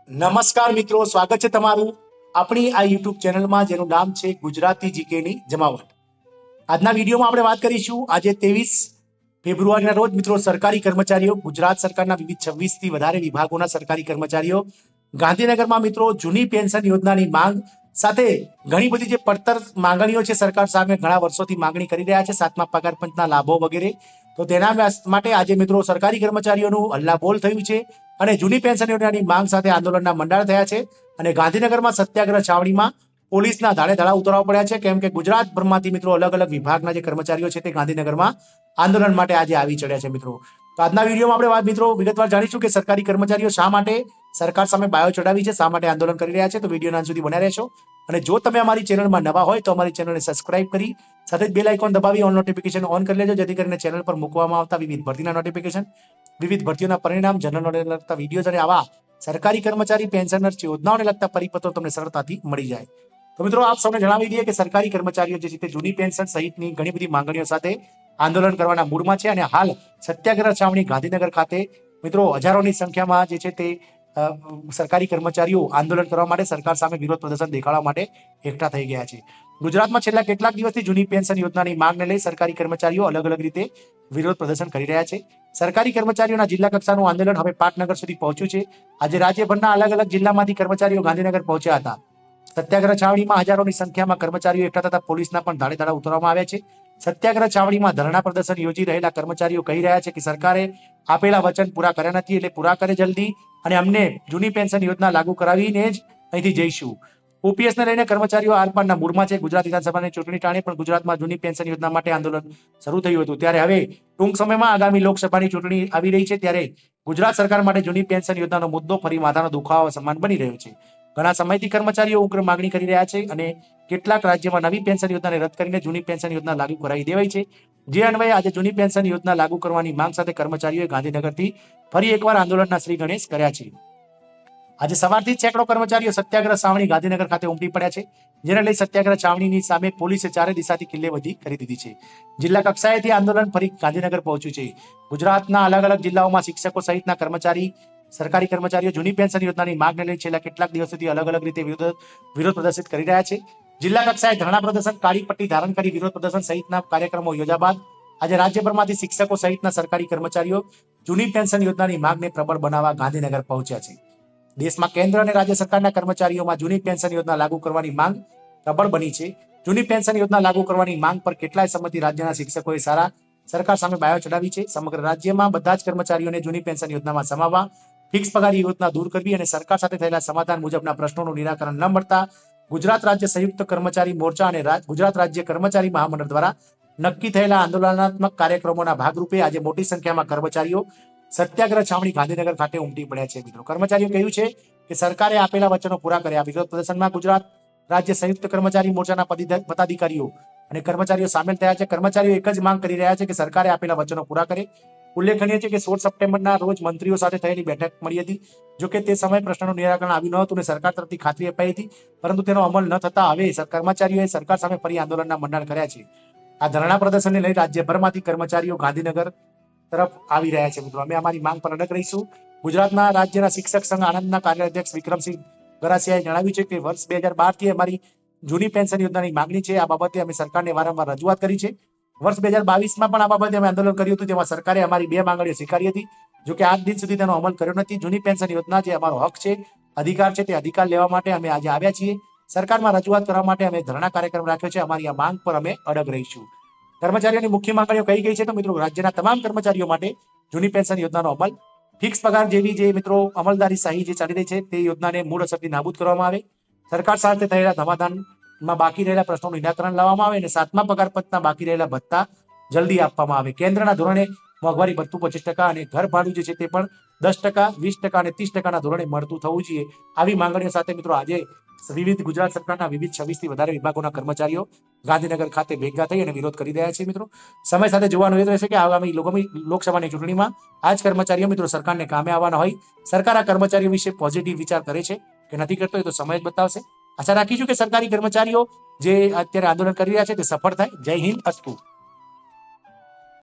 નમસ્કાર મિત્રો, સ્વાગત છે તમારું આપણી આ યુટ્યુબ ચેનલમાં જેનું નામ છે ગુજરાતી જીકેની જમાવટ. આજના વિડીયોમાં આપણે વાત કરીશું આજે 23 ફેબ્રુઆરીના રોજ મિત્રો સરકારી કર્મચારીઓ, ગુજરાત સરકારના વિવિધ 26 થી વધારે વિભાગોના સરકારી કર્મચારીઓ ગાંધીનગરમાં મિત્રો જૂની પેન્શન યોજનાની માંગ સાથે ઘણી બધી જે પડતર માંગણીઓ છે સરકાર સામે ઘણા વર્ષોથી માંગણી કરી રહ્યા છે, સાતમા પગાર પંચના લાભો વગેરે. તો તેના માટે આજે મિત્રો સરકારી કર્મચારીઓનું હલ્લાબોલ થયું છે અને જૂની પેન્શન યોજનાની માંગ સાથે આંદોલનના મંડાણ થયા છે અને ગાંધીનગરમાં સત્યાગ્રહ છાવણીમાં પોલીસના ધાડે ધાડા ઉતરવા પડ્યા છે, કેમ કે ગુજરાતભરમાંથી મિત્રો અલગ અલગ વિભાગના જે કર્મચારીઓ છે તે ગાંધીનગરમાં આંદોલન માટે આજે આવી ચડ્યા છે મિત્રો. તો આજના વિડીયોમાં આપણે મિત્રો વિગતવાર જાણીશું કે સરકારી કર્મચારીઓ શા માટે સરકાર સામે બાયો ચડાવી છે, શા માટે આંદોલન કરી રહ્યા છે. તો વિડીયોના અંત સુધી બન્યા રહેશો અને જો તમે અમારી ચેનલમાં નવા હોય તો અમારી ચેનલને સબસ્ક્રાઇબ કરી સાથે જ બેલ આઇકોન દબાવી ઓલ નોટિફિકેશન ઓન કરી લેજો, જેથી કરીને ચેનલ પર મૂકવામાં આવતા વિવિધ ભરતીના નોટિફિકેશન, વિવિધ ભરતીઓના પરિણામ, જનરલ નોલેજને લગતા વિડીયો અને આવા સરકારી કર્મચારી પેન્શનર યોજનાઓને લગતા પરિપત્રો તમને સરળતાથી મળી જાય. તો મિત્રો આપ સૌને જણાવી દઈએ કે સરકારી કર્મચારીઓ જે છે તે જૂની પેન્શન સહિતની ઘણી બધી માંગણીઓ સાથે આંદોલન કરવાના મૂડમાં છે અને હાલ સત્યાગ્રહ છાવણી ગાંધીનગર ખાતે મિત્રો હજારોની સંખ્યામાં જે છે તે સરકારી કર્મચારીઓ આંદોલન કરવા માટે સરકાર સામે વિરોધ પ્રદર્શન દેખાડવા માટે એકઠા થઈ ગયા છે. ગુજરાતમાં છેલ્લા કેટલાક દિવસથી જૂની પેન્શન યોજનાની માંગને લઈ સરકારી કર્મચારીઓ અલગ અલગ રીતે વિરોધ પ્રદર્શન કરી રહ્યા છે. સરકારી કર્મચારીઓના જિલ્લા કક્ષાનું આંદોલન હવે પાટનગર સુધી પહોંચ્યું છે. આજે રાજ્યભરના અલગ અલગ જિલ્લામાંથી કર્મચારીઓ ગાંધીનગર પહોંચ્યા હતા. સત્યાગ્રહ છાવણીમાં હજારોની સંખ્યામાં કર્મચારીઓ એકઠા થતા પોલીસના પણ ધાડે ધાડા ઉતરવામાં આવ્યા છે. સત્યાગ્રહ છાવણીમાં ધરણા પ્રદર્શન યોજી રહેલા કર્મચારીઓ કહી રહ્યા છે કે સરકારે આપેલા વચન પૂરા કર્યા નથી, એટલે પૂરા કરે જલ્દી અને અમને જૂની પેન્શન યોજના લાગુ કરાવીને જ અહીંથી જઈશું. ઓપીએસને લઈને કર્મચારીઓ આરપારના મૂડમાં છે. ગુજરાત વિધાનસભાની ચૂંટણી ટાણે પણ ગુજરાતમાં જૂની પેન્શન યોજના માટે આંદોલન શરૂ થયું હતું, ત્યારે હવે ટૂંક સમયમાં આગામી લોકસભાની ચૂંટણી આવી રહી છે, ત્યારે ગુજરાત સરકાર માટે જૂની પેન્શન યોજનાનો મુદ્દો ફરી માથાનો દુખાવા સમાન બની રહ્યો છે. ઘણા સમયથી કર્મચારીઓ ઉગ્ર માંગણી કરી રહ્યા છે અને કેટલાક રાજ્યમાં નવી પેન્શન યોજનાને રદ કરીને જૂની પેન્શન યોજના લાગુ કરાવી દેવાઈ છે, જે અન્વયે આજે જૂની પેન્શન યોજના લાગુ કરવાની માંગ સાથે કર્મચારીઓએ ગાંધીનગરથી ફરી એકવાર આંદોલનના શ્રી ગણેશ કર્યા છે. આજે સવારથી સેંકડો કર્મચારીઓ સત્યાગ્રહ છાવણી ગાંધીનગર ખાતે ઉમટી પડ્યા છે, જેને લઈ સત્યાગ્રહ છાવણીની સામે પોલીસે ચારે દિશાથી કિલ્લેબંધી કરી દીધી છે. જિલ્લા કક્ષાએથી આંદોલન ફરી ગાંધીનગર પહોંચ્યું છે. ગુજરાતના અલગ અલગ જિલ્લાઓમાં શિક્ષકો સહિતના કર્મચારી સરકારી કર્મચારીઓ જૂની પેન્શન યોજનાની માંગને લઈ છેલ્લા કેટલાક દિવસોથી અલગ અલગ રીતે વિરોધ પ્રદર્શિત કરી રહ્યા છે. જિલ્લા કક્ષાએ ધરણા પ્રદર્શન, કાળી પટ્ટી ધારણ કરી વિરોધ પ્રદર્શન સહિતના કાર્યક્રમો યોજ્યા બાદ આજે રાજ્યભરમાંથી શિક્ષકો સહિતના સરકારી કર્મચારીઓ જૂની પેન્શન યોજનાની માંગને પ્રબળ બનાવવા ગાંધીનગર પહોંચ્યા છે. દેશમાં કેન્દ્ર અને રાજ્ય સરકારના કર્મચારીઓમાં જૂની પેન્શન યોજના લાગુ કરવાની માંગ પ્રબળ બની છે. જૂની પેન્શન યોજના લાગુ કરવાની માંગ પર કેટલાય સમયથી રાજ્યના શિક્ષકોએ સરકાર સામે બાયો ચડાવી છે. સમગ્ર રાજ્યમાં બધા જ કર્મચારીઓને જૂની પેન્શન યોજનામાં સમાવવા, ફિક્સ પગાર યોજના દૂર કરવી અને સરકાર સાથે થયેલા સમાધાન મુજબના પ્રશ્નોનું નિરાકરણ ન મળતા ગુજરાત રાજ્ય સંયુક્ત કર્મચારી મોરચા અને ગુજરાત રાજ્ય કર્મચારી મહામંડળ દ્વારા નક્કી થયેલા આંદોલનાત્મક કાર્યક્રમોના ભાગરૂપે આજે મોટી સંખ્યામાં કર્મચારીઓ સત્યાગ્રહ છાવણી ગાંધીનગર ખાતે ઉમટી પડ્યા છે. મિત્રો કર્મચારીઓ કહ્યું છે કે સરકારે આપેલા વચનો પૂરા કર્યા. વિરોધ પ્રદર્શનમાં ગુજરાત રાજ્ય સંયુક્ત કર્મચારી મોરચાના પદાધિકારીઓ અને કર્મચારીઓ સામેલ થયા છે. કર્મચારીઓ એક જ માંગ કરી રહ્યા છે કે સરકારે આપેલા વચનો પૂરા કરે. ઉલ્લેખનીય છે કે 16 સપ્ટેમ્બરના રોજ મંત્રીઓ સાથે થયેલી બેઠક મળી હતી. જોકે તે સમયે પ્રશ્નનું નિરાકરણ આવ્યું ન હતું અને સરકાર તરફથી ખાતરી અપાઈ હતી, પરંતુ તેનો અમલ ન થતા હવે કર્મચારીઓએ સરકાર સામે ફરી આંદોલનના મંડાણ કર્યા છે. આ ધરણા પ્રદર્શનને લઈ રાજ્યભરમાંથી કર્મચારીઓ ગાંધીનગર તરફ આવી રહ્યા છે. મિત્રો અમે અમારી માંગ પર અડગ રહીશું. ગુજરાતના રાજ્યના શિક્ષક સંઘ આણંદના કાર્યાધ્યક્ષ વિક્રમસિંહ ગરાસિયાએ જણાવ્યું છે કે વર્ષ 2012 થી અમારી જૂની પેન્શન યોજનાની માંગણી છે. આ બાબતે અમે સરકારને વારંવાર રજૂઆત કરી છે. વર્ષ 2022માં પણ આ બાબતે અમે આંદોલન કર્યું હતું, તેમાં સરકારે અમારી 2 માંગણીઓ સ્વીકારી હતી. જોકે આજ દિન સુધી તેનો અમલ કર્યો નથી. જૂની પેન્શન યોજના જે અમારો હક છે, અધિકાર છે, તે અધિકાર લેવા માટે અમે આજે આવ્યા છીએ. સરકારમાં રજૂઆત કરવા માટે અમે ધરણા કાર્યક્રમ રાખ્યો છે. અમારી આ માંગ પર અમે અડગ રહીશું. કર્મચારીઓની મુખ્ય માંગણીઓ કઈ ગઈ છે તો મિત્રો રાજ્યના તમામ કર્મચારીઓ માટે જૂની પેન્શન યોજનાનો અમલ, ફિક્સ પગાર જેવી જે મિત્રો અમલદારી શાહી જે ચાલી રહી છે તે યોજનાને મૂળ અસરથી નાબૂદ કરવામાં આવે, સરકાર સાથે થયેલા સમાધાનમાં બાકી રહેલા પ્રશ્નોનું નિરાકરણ લાવવામાં આવે અને 7મા પગાર પંચના બાકી રહેલા ભત્તા જલ્દી આપવામાં આવે. કેન્દ્રના ધોરણે મોંઘવારી ભથ્થું 25% અને ઘર ભાડું જે છે તે પણ 10%, 20% અને 30%ના ધોરણે મળતું થવું જોઈએ. આવી માંગણીઓ સાથે મિત્રો આજે વિવિધ ગુજરાત સરકારના વિવિધ 26 થી વધારે વિભાગોના કર્મચારીઓ ગાંધીનગર ખાતે ભેગા થઈ અને વિરોધ કરી રહ્યા છે. મિત્રો સમય સાથે જોવાનું એ રહેશે કે આગામી લોકસભાની ચૂંટણીમાં આ જ કર્મચારીઓ મિત્રો સરકારને કામે આવવાના હોય. સરકાર આ કર્મચારીઓ વિશે પોઝિટિવ વિચાર કરે છે કે નથી કરતો એ તો સમય જ બતાવશે. આશા રાખીશું કે સરકારી કર્મચારીઓ જે અત્યારે આંદોલન કરી રહ્યા છે તે સફળ થાય. જય હિન્દ, અસ્તુ.